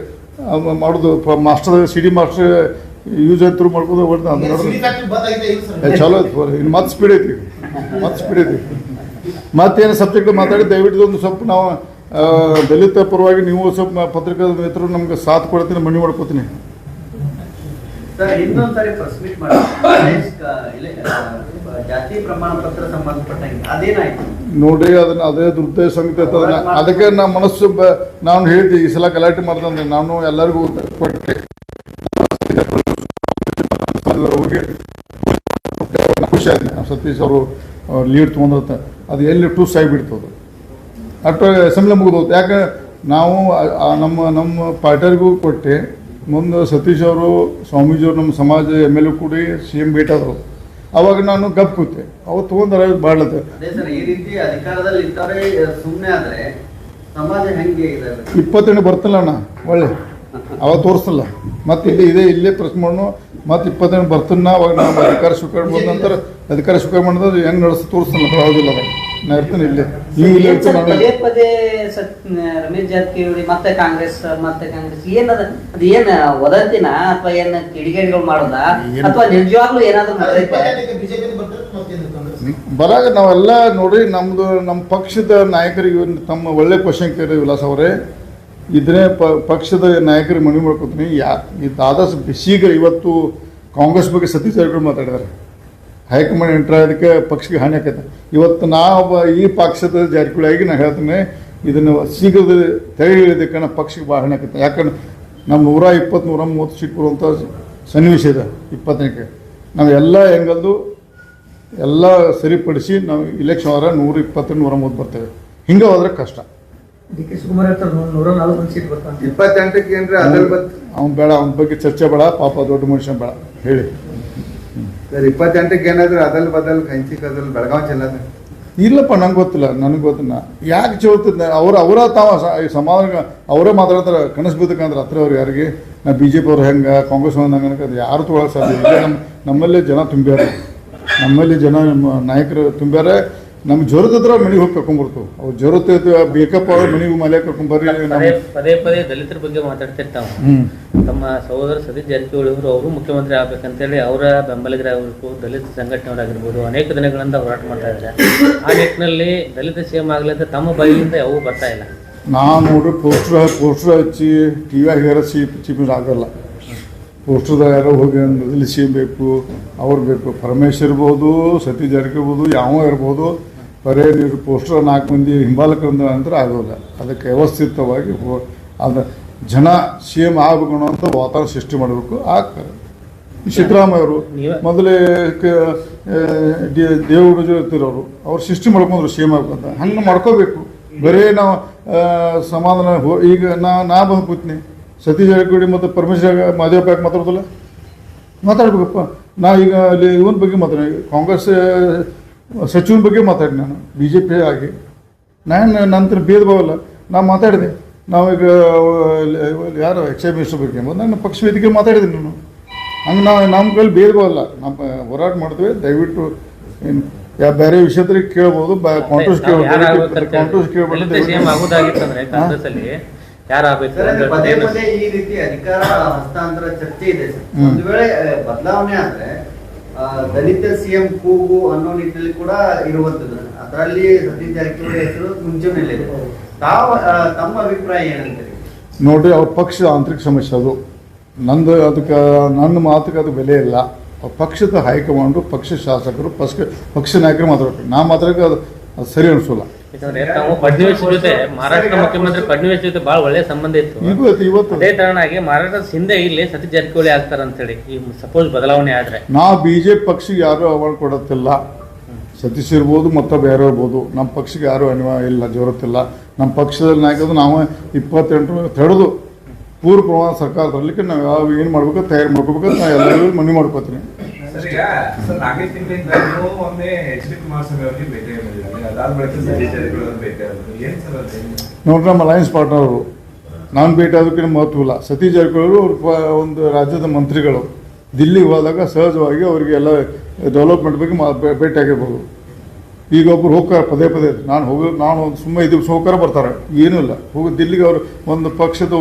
ಮಾಡೋದು. ಮಾಸ್ಟರ್ CD ಮಾಸ್ಟರ್ ಯೂಸ್ ಆಯ್ತು ಮಾಡ್ಕೋದು ಚಲೋ ಆಯ್ತು. ಇನ್ನು ಮತ್ತೆ ಸ್ಪೀಡ್ ಐತಿ, ಮತ್ತೇನು ಸಬ್ಜೆಕ್ಟ್ ಮಾತಾಡಿ ದಯವಿಟ್ಟು ಒಂದು ಸ್ವಲ್ಪ ನಾವು ದಲಿತ ಪರವಾಗಿ ನೀವು ಸ್ವಲ್ಪ ಪತ್ರಿಕಾ ಮಿತ್ರರು ನಮ್ಗೆ ಸಾಥ್ ಕೊಡ್ತೀನಿ, ಮನವಿ ಮಾಡ್ಕೋತೀನಿ. ಸರ್, ಇನ್ನೊಂದ್ಸರಿ ಪ್ರೆಸ್ ಮೀಟ್ ಮಾಡಿ ಜಾತಿ ಪ್ರಮಾಣ ಪತ್ರ ಸಂಬಂಧಪಟ್ಟಂಗೆ ಅದೇನಾಯ್ತು ನೋಡ್ರಿ, ಅದನ್ನ ಅದೇ ದುರುದ್ದೇಶ ಸಂಗತಿ ಅದನ್ನ. ಅದಕ್ಕೆ ನಮ್ಮ ಮನಸ್ಸು ನಾನು ಹೇಳಿದೆ, ಈ ಸಲ ಗಲಾಟೆ ಮಾಡ್ದಂದ್ರೆ ನಾನು ಎಲ್ಲರಿಗೂ ಕೊಟ್ಟೆ. ಖುಷಿ ಆಯ್ತು. ಸತೀಶ್ ಅವರು ಲೀಡ್ ತೊಗೊಂಡ್ರೆ ಅದು ಎಲ್ಲಿ ಟೂಸ್ ಆಗಿಬಿಡ್ತದೆ. ಅಷ್ಟು ಅಸೆಂಬ್ಲಿ ಮುಗಿದೋದು. ಯಾಕೆ ನಾವು ನಮ್ಮ ಪಾರ್ಟಿಯರಿಗೂ ಕೊಟ್ಟೆ. ಮುಂದೆ ಸತೀಶ್ ಅವರು, ಸ್ವಾಮೀಜಿಯವರು, ನಮ್ಮ ಸಮಾಜ MLA ಕೂಡಿ CM ಭೇಟಿ ಆದರು. ಅವಾಗ ನಾನು ಗಪ್ ಕೂತೆ ಅವು ತೊಗೊಂಡಾರ ಬಾಡ್ಲತ್ತೆ. ಅದೇ ಸರ್, ಈ ರೀತಿ ಅಧಿಕಾರದಲ್ಲಿ ಇದ್ದವರೇ ಸುಮ್ಮನೆ ಆದ್ರೆ ಸಮಾಜ ಹೆಂಗೆ ಇದೆ? 28 ಬರ್ತಲ್ಲ ಅಣ್ಣ ಒಳ್ಳೆ ಅವಾಗ ತೋರಿಸ್ತಲ್ಲ ಮತ್ತೆ ಇಲ್ಲೇ ಪ್ರಶ್ನೆ ಮಾಡೋಣ ಮತ್ತೆ 28 ಬರ್ತನ್ನ ಅವಾಗ ನಾವು ಅಧಿಕಾರ ಸ್ವೀಕಾರ ಮಾಡಿದ ನಂತರ ಅಧಿಕಾರ ಸ್ವೀಕಾರ ಮಾಡಿದ್ರೆ ಹೆಂಗೆ ನಡೆಸಿ ತೋರಿಸ್ತಲ್ಲ ಬರೋದಿಲ್ಲ ಅದಾಗ ನಾ ಇರ್ತೀನಿ ಇಲ್ಲೇ ನೀವು ಇಲ್ಲೇ ಏನ್ ಸರ್ ಇರ್ತೀನಿ ಪದೇ ಪದೇ ರಮೇಶ್ ಜಾರಕಿಹೊಳಿ ಮತ್ತೆ ಕಾಂಗ್ರೆಸ್ ಏನದ ಅದು ಏನ್ ವದಂತಿನ ಅಥವಾ ಏನ್ ಕಿಡಿಗೇಡಿಗಳು ಮಾಡೋದಾ ಅಥವಾ ನಿಜವಾಗ್ಲೂ ಏನಾದ್ರು ನಡೆದೈತೆ? ಬಿಜೆಪಿ ಬರ್ತಾರೆ ಮತ್ತೇನು ಕಾಂಗ್ರೆಸ್ ಬರಾಗ ನಾವೆಲ್ಲ ನೋಡ್ರಿ ನಮ್ಮ ಪಕ್ಷದ ನಾಯಕರಿಗೆ ತಮ್ಮ ಒಳ್ಳೆ ಕ್ವಶನ್ ಕೇಳಿ ವಿಲಾಸ್ ಅವರೇ ಇದನ್ನೇ ಪಕ್ಷದ ನಾಯಕರಿಗೆ ಮನವಿ ಮಾಡ್ಕೊತೀನಿ. ಆದಷ್ಟು ಶೀಘ್ರ ಇವತ್ತು ಕಾಂಗ್ರೆಸ್ ಬಗ್ಗೆ ಸತೀಶ್ ಜಾರಕಿಹೊಳಿ ಮಾತಾಡಿದ್ದಾರೆ. ಹೈಕಮಾಂಡ್ ಎಂಟ್ರ್ ಆಗೋದಕ್ಕೆ ಪಕ್ಷಕ್ಕೆ ಹಾನಿ ಆಕೈತೆ. ಇವತ್ತು ನಾವು ಈ ಪಕ್ಷದ ಜಾರಕಿಹೊಳಿಯಾಗಿ ನಾನು ಹೇಳ್ತೀನಿ ಇದನ್ನು ಶೀಘ್ರದ ತೆರೆ ಹಿಡಿಯೋದಕ್ಕೆ ನಮ್ಮ ಪಕ್ಷಕ್ಕೆ ಭಾಳ ಹಾನಿ ಆಕೈತೆ. ಯಾಕಂದ್ರೆ ನಮ್ಮ 120 130 ಸೀಟ್ ಬರುವಂಥ ಸನ್ನಿವೇಶ ಇದೆ 28ಕ್ಕೆ. ನಾವು ಎಲ್ಲ ಹೆಂಗಲ್ದು ಎಲ್ಲ ಸರಿಪಡಿಸಿ ನಾವು ಇಲೆಕ್ಷನ್ ಆದ್ರೆ 120 130 ಬರ್ತೇವೆ. ಹಿಂಗೆ ಹೋದ್ರೆ ಕಷ್ಟ. ಡಿ.ಕೆ. ಶಿವಕುಮಾರ್ ಹೇಳ್ತಾರೆ 141 ಸೀಟ್ ಬರ್ತಾನೆ. 28ಕ್ಕೆ ಏನ್ರಿ ಅದಲ್ ಅವ್ನು ಬೇಡ, ಅವನ ಬಗ್ಗೆ ಚರ್ಚೆ ಬೇಡ, ಪಾಪ ದೊಡ್ಡ ಮನುಷ್ಯ ಬೇಡ ಹೇಳಿ. ಸರ್ 28ಕ್ಕೆ ಏನಾದ್ರು ಅದಲ್ ಬದಲ್ ಕಂಚಿ ಕದಲ್ ಬೆಳಗಾವಿ ಚೆಲ್ಲದ ಇಲ್ಲಪ್ಪ ನಂಗೆ ಗೊತ್ತಿಲ್ಲ, ನನಗೆ ಗೊತ್ತಿಲ್ಲ ಯಾಕೆ ಚೋಳ್ತದ ಅವರ ತಾವ ಸಮಾಧಾನ ಅವರೇ ಮಾತಾಡ್ತಾರೆ. ಕನಸು ಬಿದ್ದಕ್ಕಂದ್ರೆ ಹತ್ರ ಅವ್ರು ಯಾರಿಗೆ ನಾ BJP ಅವ್ರು ಹೆಂಗೆ ಕಾಂಗ್ರೆಸ್ ಹೆಂಗೆ ಅದು ಯಾರು ತೊಗೊಳಕ್ಕೆ ಸಾಧ್ಯ ಇಲ್ಲ. ನಮ್ಮಲ್ಲೇ ಜನ ತುಂಬ್ಯಾರ, ನಮ್ಮಲ್ಲಿ ಜನ ನಾಯಕರು ತುಂಬ್ಯಾರ. ನಮ್ಗೆ ಜ್ವರದತ್ರ ಮನೆಗೆ ಹೋಗಿ ಕರ್ಕೊಂಡ್ಬರ್ತು. ಅವ್ರು ಜ್ವರ ಬೇಕಪ್ಪ ಅವ್ರ ಮನೆಗೆ ಮಲೆ ಕರ್ಕೊಂಬರ್ರಿ. ಪದೇ ಪದೇ ದಲಿತರ ಬಗ್ಗೆ ಮಾತಾಡ್ತಿರ್ತಾವ. ತಮ್ಮ ಸಹೋದರ ಸತೀಶ್ ಜಾರಕಿಹೊಳಿ ಅವರು ಮುಖ್ಯಮಂತ್ರಿ ಆಗ್ಬೇಕಂತೇಳಿ ಅವರ ಬೆಂಬಲಿಗರಾಗಿರ್ಬೋದು, ದಲಿತ ಸಂಘಟನೆಯವರಾಗಿರ್ಬೋದು ಅನೇಕ ದಿನಗಳಿಂದ ಹೋರಾಟ ಮಾಡ್ತಾ ಇದ್ದಾರೆ. ಆ ನಿಟ್ಟಿನಲ್ಲಿ ದಲಿತ CM ಆಗಲಿ ಅಂತ ತಮ್ಮ ಬಾಯಿಯಿಂದ ಯಾವೂ ಬರ್ತಾ ಇಲ್ಲ. ನಾನು ನೋಡ್ರಿ ಪೋಸ್ಟರ್ ಹಚ್ಚಿ ಟಿವಿಯಾಗ ಯಾರೋ ಚೀಫ್ ಆಗಲ್ಲ. ಪೋಸ್ಟರ್ದಾಗ ಯಾರೋ ಹೋಗಿ ಮೊದಲು CM ಬೇಕು, ಅವ್ರು ಬೇಕು. ಪರಮೇಶ್ವರ್ ಇರ್ಬೋದು, ಸತೀಶ್ ಜಾರಕಿಹೊಳಿ ಇರ್ಬೋದು, ಯಾವ ಇರ್ಬೋದು, ಬರೇ ನೀವು ಪೋಸ್ಟರ್ 4 ಮಂದಿ ಹಿಂಬಾಲಕರಿಂದ ಅಂದ್ರೆ ಆಗೋಲ್ಲ. ಅದಕ್ಕೆ ವ್ಯವಸ್ಥಿತವಾಗಿ ಅದು ಜನ CM ಆಗಬೇಕು ಅನ್ನೋಂಥ ವಾತಾವರಣ ಸೃಷ್ಟಿ ಮಾಡಬೇಕು. ಆಗ್ತಾರೆ. ಸಿದ್ದರಾಮಯ್ಯ ಅವರು ಮೊದಲೇ ದೇವರು ಇರ್ತಿರೋರು ಅವ್ರು ಸೃಷ್ಟಿ ಮಾಡ್ಕೊಂಡ್ರು CM ಆಗ್ಬೇಕಂತ. ಹಂಗೆ ಮಾಡ್ಕೋಬೇಕು. ಬರೀ ನಾವು ಸಮಾಧಾನ ಈಗ ನಾ ಬಂದು ಕೂತ್ನಿ ಸತೀಶ್ ಜಾರಕಿಹೊಳಿ ಮತ್ತು ಪರಮೇಶ್ವರ್ ಮಾದೇವಪ್ಪ ಯಾಕೆ ಮಾತಾಡ್ಬೇಕಪ್ಪ. ನಾ ಈಗ ಅಲ್ಲಿ ಇವನ ಬಗ್ಗೆ ಮಾತಾಡಿ ಕಾಂಗ್ರೆಸ್ ಸಚಿವನ ಬಗ್ಗೆ ಮಾತಾಡಿ ನಾನು BJP ಆಗಿ ನಾನು ನಂತರ ಭೇದ ಭಾವಲ್ಲ ನಾ ಮಾತಾಡಿದೆ. ನಾವೀಗ ಯಾರು ಎಕ್ಸೈಸ್ ಮಿನಿಸ್ಟರ್ ಬಗ್ಗೆ ನನ್ನ ಪಕ್ಷ ವೇದಿಕೆ ಮಾತಾಡಿದ್ದೀನಿ ನಾನು. ಹಂಗೆ ನಮ್ಮ ಕೈಲಿ ಭೇದ ಭಾವಲ್ಲ, ನಮ್ಮ ಹೋರಾಟ ಮಾಡ್ತೇವೆ. ದಯವಿಟ್ಟು ಏನು ಬೇರೆ ವಿಷಯದಲ್ಲಿ ಕೇಳ್ಬೋದು, ಕಾಂಟ್ರಸ್ ಪದೇ ಪದೇ ಈ ರೀತಿ ಅಧಿಕಾರ ಹಸ್ತಾಂತರ ಚರ್ಚೆ ಇದೆ ಸರ್. ಒಂದು ವೇಳೆ ಬದಲಾವಣೆ ಆದ್ರೆ ದಲಿತ CM ಕೂಗು ಅನ್ನೋ ನಿಟ್ಟಿನಲ್ಲಿ ಕೂಡ ಇರುವಂತದ್ದು. ಅದರಲ್ಲಿ ಸತೀಶ್ ಜಾರಕಿಹೊಳಿ ಹೆಸರು ಮುಂಚೂಣಿಯಲ್ಲಿದೆ. ತಮ್ಮ ಅಭಿಪ್ರಾಯ ಏನಂತೀರಿ? ನೋಡ್ರಿ, ಅವ್ರ ಪಕ್ಷದ ಆಂತರಿಕ ಸಮಸ್ಯೆ ಅದು. ನಂದು ಅದಕ್ಕೆ ನನ್ನ ಮಾತಕ್ಕೆ ಅದು ಬೆಲೆ ಇಲ್ಲ. ಪಕ್ಷದ ಹೈಕಮಾಂಡು, ಪಕ್ಷ ಶಾಸಕರು, ಪಕ್ಷ ನಾಯಕರು ಮಾತಾಡ್ಬೇಕು. ನಾ ಮಾತಾಡೋಕೆ ಅದು ಸರಿ ಅನಿಸೋಲ್ಲ. ಯಾಕಂದ್ರೆ ತಾವು ಫಡ್ನವೀಸ್ ಜೊತೆ ಮಹಾರಾಷ್ಟ್ರ ಮುಖ್ಯಮಂತ್ರಿ ಫಡ್ನವೀಸ್ ಜೊತೆ ಬಹಳ ಒಳ್ಳೆ ಸಂಬಂಧ ಇತ್ತು. ಇವತ್ತು ಅದೇ ತರನಾಗಿ ಮಹಾರಾಷ್ಟ್ರದ ಹಿಂದೆ ಇಲ್ಲಿ ಸತೀಶ್ ಜಾರಕಿಹೊಳಿ ಆಗ್ತಾರ ಅಂತೇಳಿ ಈ ಸಪೋಸ್ ಬದಲಾವಣೆ ಆದ್ರೆ ನಾವು BJP ಪಕ್ಷಕ್ಕೆ ಯಾರು ಅವಾರ್ಡ್ ಕೊಡತ್ತಿಲ್ಲ. ಸತೀಶ್ ಇರ್ಬೋದು, ಮತ್ತೊಬ್ಬ ಯಾರು ಇರ್ಬೋದು. ನಮ್ಮ ಪಕ್ಷಕ್ಕೆ ಯಾರು ಅನಿವಾರ್ಯ ಇಲ್ಲ, ಜೋರತ್ತಿಲ್ಲ. ನಮ್ಮ ಪಕ್ಷದ ನಾಯಕರು ನಾವು 28 ತಡೆದು ಪೂರ್ವ ಪ್ರಮಾಣ ಸರ್ಕಾರ ತರಲಿಕ್ಕೆ ನಾವು ಯಾವ ಏನು ಮಾಡ್ಬೇಕು ತಯಾರು ಮಾಡ್ಕೋಬೇಕು ನಾನು ಎಲ್ಲರಿಗೂ ಮನವಿ ಮಾಡ್ಕೋತೀನಿ. ನೋಡ್ರಿ, ನಮ್ಮ ಅಲಯನ್ಸ್ ಪಾರ್ಟ್ನರ್ ಅವರು ನಾನು ಭೇಟಿ ಆಗೋದಕ್ಕೆ ಮಹತ್ವವಿಲ್ಲ. ಸತೀಶ್ ಜಾರಕಿಹೊಳಿ ಅವರು ಒಂದು ರಾಜ್ಯದ ಮಂತ್ರಿಗಳು ದಿಲ್ಲಿಗೆ ಹೋದಾಗ ಸಹಜವಾಗಿ ಅವರಿಗೆ ಎಲ್ಲ ಡೆವಲಪ್ಮೆಂಟ್ ಬಗ್ಗೆ ಭೇಟಿ ಆಗಿರ್ಬೋದು. ಈಗ ಒಬ್ಬರು ಹೋಗ್ತಾರೆ ಪದೇ ನಾನು ಸುಮ್ಮನೆ ಇದು ಸೌಕರ್ಯ ಬರ್ತಾರೆ, ಏನೂ ಇಲ್ಲ. ಹೋಗಿ ದಿಲ್ಲಿಗೆ ಅವರು ಒಂದು ಪಕ್ಷದ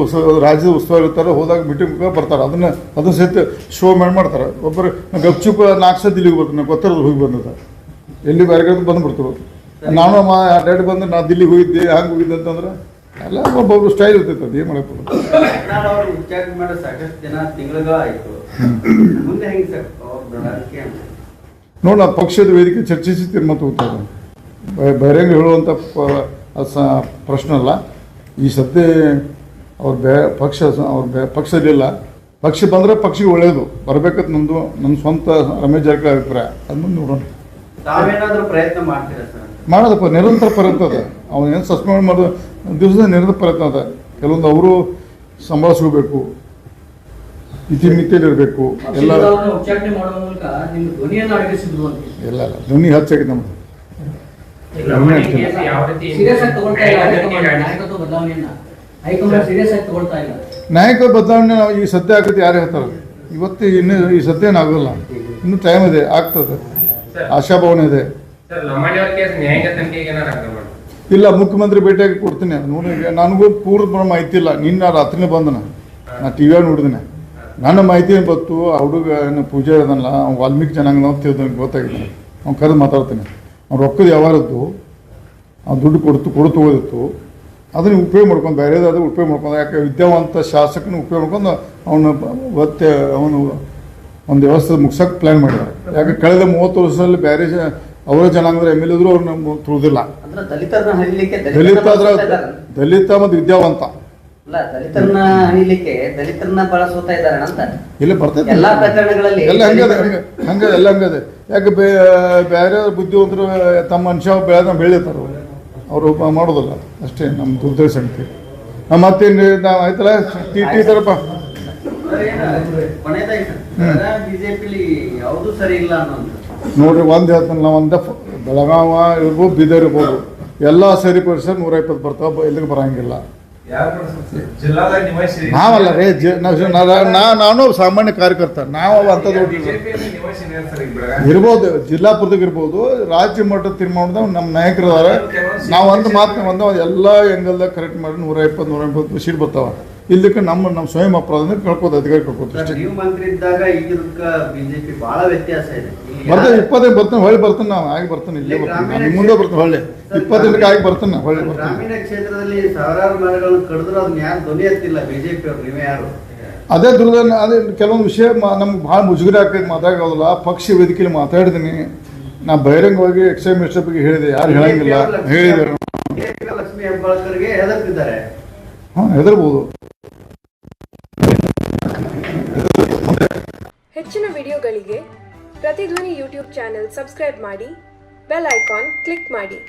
ರಾಜ್ಯದ ಉತ್ಸವ ಇರ್ತಾರೆ, ಹೋದಾಗ ಮೀಟಿಂಗ್ ಬರ್ತಾರೆ. ಅದನ್ನ ಸಹಿತ ಶೋ ಮಾಡ್ತಾರೆ. ಒಬ್ಬರು ಗಪ್ಚುಪ್ 4 ಸಲ ದಿಲ್ಲಿಗೆ ಬರ್ತಾರೆ, ಗೊತ್ತಿರೋದು ಹೋಗಿ ಬಂದಿದ್ದ ಎಲ್ಲಿ ಬೇರೆ ಬಂದುಬಿಡ್ತಾರೆ. ನಾನು ಅಡ್ಡಾಡಿ ಬಂದು ನಾ ದಿಲ್ಲಿಗೆ ಹೋಗಿದ್ದೆ ಹಂಗೆ ಹೋಗಿದ್ದೆ ಅಂತಂದ್ರೆ ಎಲ್ಲ ಒಬ್ಬೊಬ್ರು ಸ್ಟೈಲ್ ಇರ್ತೈತೆ. ಅದು ಏನು ಮಾಡಕ್ಕೆ ವಿಚಾರಣೆ ಮಾಡೋ ಸಾಕಷ್ಟು ಜನ ತಿಂಗಳು ಆಯ್ತು. ಮುಂದೆ ಹೆಂಗೆ ಸರ್ ನೋಡಿ, ನಾವು ಪಕ್ಷದ ವೇದಿಕೆ ಚರ್ಚಿಸಿ ತೀರ್ಮಾನ ತಗೋತಾರೆ. ಬಹಿರಂಗ ಹೇಳುವಂಥ ಪ್ರಶ್ನೆ ಅಲ್ಲ. ಈ ಸದ್ಯ ಅವ್ರ ಪಕ್ಷದಲ್ಲಿಲ್ಲ. ಪಕ್ಷ ಬಂದರೆ ಪಕ್ಷಕ್ಕೆ ಒಳ್ಳೆಯದು ಬರಬೇಕಂತ ನನ್ನ ಸ್ವಂತ ರಮೇಶ್ ಜಾರಕಿಹೊಳಿ ಅಭಿಪ್ರಾಯ. ಅದನ್ನು ನೋಡೋಣ. ತಾವೇನಾದ್ರೂ ಪ್ರಯತ್ನ ಮಾಡ್ತೀರಾ ಸರ್? ಮಾಡೋದಪ್ಪ, ನಿರಂತರ ಪ್ರಯತ್ನ ಅದ. ಅವನೇನು ಸಸ್ಪೆಂಡ್ ಮಾಡೋ ದಿವಸ ನಿರಂತರ ಪ್ರಯತ್ನ ಅದ. ಕೆಲವೊಂದು ಅವರು ಸಂಭಾಳಿಸ್ಕೋಬೇಕು. ಇತಿಮಿತಿಯಲ್ಲಿ ಇರಬೇಕು ಎಲ್ಲ. ಪಕ್ಷದವ್ರನ್ನ ಉಚ್ಚಾಟನೆ ಮಾಡುವ ಮೂಲಕ ನಿಮ್ಮ ಧ್ವನಿಯನ್ನು ಅಡಗಿಸಿದ್ರು ಅಂತ ಇಲ್ಲ ಧ್ವನಿ ಹೆಚ್ಚಾಗಿದೆ ನಮ್ದು. ಸೀರಿಯಸ್ ಆಗಿ ತಗೊಳ್ತಾ ಇಲ್ಲ ಹೈಕಮಾಂಡ್ ನಾಯಕತ್ವ ಬದಲಾವಣೆಯನ್ನ. ಹೈಕಮಾಂಡ್ ಸೀರಿಯಸ್ ಆಗಿ ತಗೊಳ್ತಾ ಇಲ್ಲ. ನಾಯಕ ಬದಲಾವಣೆ ನಾವು ಈ ಸದ್ಯ ಆಗುತ್ತೆ ಯಾರು ಹೇಳ್ತಾರೆ, ಇವತ್ತು ಇನ್ನು ಈ ಸದ್ಯ ಏನಾಗೋಲ್ಲ, ಇನ್ನೂ ಟೈಮ್ ಇದೆ, ಆಗ್ತದೆ, ಆಶಾಭಾವನೆ ಇದೆ. ಇಲ್ಲ ಮುಖ್ಯಮಂತ್ರಿ ಭೇಟಿಯಾಗಿ ಕೊಡ್ತೀನಿ ನೋಡಿ. ನನಗೂ ಪೂರ್ವ ಮಾಹಿತಿ ಇಲ್ಲ, ನಿನ್ನ ರಾತ್ರಿನೇ ಬಂದನ, ನಾ ಟಿವಿಯಾಗ ನೋಡಿದ್ದೇನೆ. ನನ್ನ ಮಾಹಿತಿ ಏನು ಗೊತ್ತು, ಆ ಹುಡುಗ ಪೂಜೆ ಹೇಳ್ದಲ್ಲ, ಅವ್ನು ವಾಲ್ಮೀಕಿ ಜನಾಂಗ ನಾವು ತಿಳಿದ ಗೊತ್ತಾಗಿದ್ದಾನೆ. ಅವ್ನು ಕರೆದು ಮಾತಾಡ್ತೀನಿ. ಅವ್ನು ರೊಕ್ಕದ ಯಾವಾರದ್ದು, ಅವ್ನು ದುಡ್ಡು ಕೊಡು ತಗೋದಿತ್ತು, ಅದನ್ನು ಉಪಯೋಗ ಮಾಡ್ಕೊಂಡು ಬೇರೆದಾದ್ರೆ ಉಪಯೋಗ ಮಾಡ್ಕೊಂಡು, ಯಾಕೆ ವಿದ್ಯಾವಂತ ಶಾಸಕನ ಉಪಯೋಗ ಮಾಡ್ಕೊಂಡು ಅವನು ಒಂದು ವ್ಯವಸ್ಥೆ ಮುಗ್ಸಕ್ಕೆ ಪ್ಲ್ಯಾನ್ ಮಾಡಿದ್ದಾರೆ. ಯಾಕೆ ಕಳೆದ 30 ವರ್ಷದಲ್ಲಿ ಬೇರೆ ಅವರ ಜನಾಂಗದ ಎಮ್ ಎಲ್ ಎದ್ರು ಅವ್ರನ್ನ ತುಳಿದಿಲ್ಲ. ಅಂದ್ರೆ ದಲಿತರನ್ನ ಹಣಿಲಿಕ್ಕೆ ದಲಿತ ಮತ್ತು ವಿದ್ಯಾವಂತ ಅಲ್ಲ, ದಲಿತರನ್ನ ಹಣಿಲಿಕ್ಕೆ ದಲಿತರನ್ನ ಬಳಸ್ತಾ ಇದ್ದಾರೆ ಅಂತ ಇಲ್ಲ ಬರ್ತೈತೆ ಎಲ್ಲಾ ಪ್ರಕರಣಗಳಲ್ಲಿ ಎಲ್ಲ ಹಂಗದೆ ಎಲ್ಲ ಹಂಗದೆ. ಯಾಕೆ ಬೇರೆ ಬುದ್ಧಿವಂತರು ತಮ್ಮ ಮನುಷ್ಯ ಬೆಳೀತಾರೆ, ಅವರು ಮಾಡೋದಿಲ್ಲ ಅಷ್ಟೇ. ನಮ್ಮ ದುರ್ದೈವ ಸಂಗತಿ. ಮತ್ತೇನು ನಾವು ಆಯ್ತಲ್ಲ ಟಿ ಥರಪ್ಪ ಬಿಜೆಪಿಲಿ ಯಾವುದು ಸರಿ ಇಲ್ಲ ಅನ್ನೋದು ನೋಡ್ರಿ. ಒಂದು ಹೇಳ್ತಾನೆ ನಾವು, ಬೆಳಗಾವ ಇರ್ಬೋದು, ಬೀದರ್ ಇರ್ಬೋದು, ಎಲ್ಲ ಸರಿಪಡಿಸಿ 150 ಬರ್ತಾವ, ಇಲ್ಲಿಗೆ ಬರಂಗಿಲ್ಲ. ನಾವಲ್ಲ ರೀ, ನಾನು ಸಾಮಾನ್ಯ ಕಾರ್ಯಕರ್ತ, ನಾವು ಅಂಥದ್ದು ಇರ್ಬೋದು, ಜಿಲ್ಲಾಪುರದಾಗ ಇರ್ಬೋದು, ರಾಜ್ಯ ಮಟ್ಟದ ತೀರ್ಮಾನದ ನಮ್ಮ ನಾಯಕರು ಅದಾರೆ. ನಾವು ಒಂದು ಮಾತು ಎಲ್ಲ ಎಂಗಲ್ದಾಗ ಕರೆಕ್ಟ್ ಮಾಡಿ 120-150 ಸೀಟ್ ಬರ್ತಾವ. ಇಲ್ಲಿಕ್ಕೆ ನಮ್ಮ ಸ್ವಯಂ ಅಪರಾಧ ಕಳ್ಕೋದು, ಅಧಿಕಾರಿ ಕಳ್ಕೋದು ಅಷ್ಟೇ. ನೀವು ಮಂತ್ರಿ ಇದ್ದಾಗ ಈಗಿದ್ದಕ್ಕ ಬಿಜೆಪಿ ಬಹಳ ವ್ಯತ್ಯಾಸ ಇದೆ. ಬರ್ತೇನೆ 25 ಬರ್ತಾನೆ, ಹೊಳ್ಳಿ ಬರ್ತಾನೆ, ನಾವು ಆಗಿ ಬರ್ತಾನೆ, ಇಲ್ಲೇ ಬರ್ತಾನೆ, ನಿಮ್ಮ ಮುಂದೆ ಬರ್ತಾನೆ, ಹೊಳ್ಳಿ 25 ಆಗಿ ಬರ್ತಾನೆ, ಹೊಳ್ಳಿ ಬರ್ತಾನೆ. ಗ್ರಾಮೀಣ ಕ್ಷೇತ್ರದಲ್ಲಿ ಸಾವಿರಾರು ಮರಗಳನ್ನು ಕಡಿದ್ರು ಅದನ್ನ ಯಾರು ಧ್ವನಿ ಎತ್ತಿಲ್ಲ ಬಿಜೆಪಿ ಅವ್ರು, ನೀವೇ ಯಾರು? ಅದೇ ದುರ್ದನ. ಅದೇ ಕೆಲವೊಂದು ವಿಷಯ ನಮ್ಗೆ ಭಾಳ ಮುಜುಗರ ಆಗ್ತೈತೆ, ಮಾತಾಡೋದಿಲ್ಲ. ಪಕ್ಷ ವೇದಿಕೆಯಲ್ಲಿ ಮಾತಾಡಿದ್ದೀನಿ, ನಾ ಬಹಿರಂಗವಾಗಿ ಎಕ್ಸೈಸ್ ಮಿನಿಸ್ಟರ್ ಬಗ್ಗೆ ಹೇಳಿದೆ, ಯಾರು ಹೇಳಂಗಿಲ್ಲ, ಹೇಳಿದೆ. ಲಕ್ಷ್ಮೀ ಹೆಬ್ಬಾಳ್ಕರ್ಗೆ ಹೆದರ್ತಿದ್ದಾರೆ. ಹೆದರ್ಬೋದು. ಹೆಚ್ಚಿನ ವಿಡಿಯೋಗಳಿಗೆ ಪ್ರತಿಧ್ವನಿ ಯೂಟ್ಯೂಬ್ ಚಾನೆಲ್ ಸಬ್ಸ್ಕ್ರೈಬ್ ಮಾಡಿ, ಬೆಲ್ ಐಕಾನ್ ಕ್ಲಿಕ್ ಮಾಡಿ.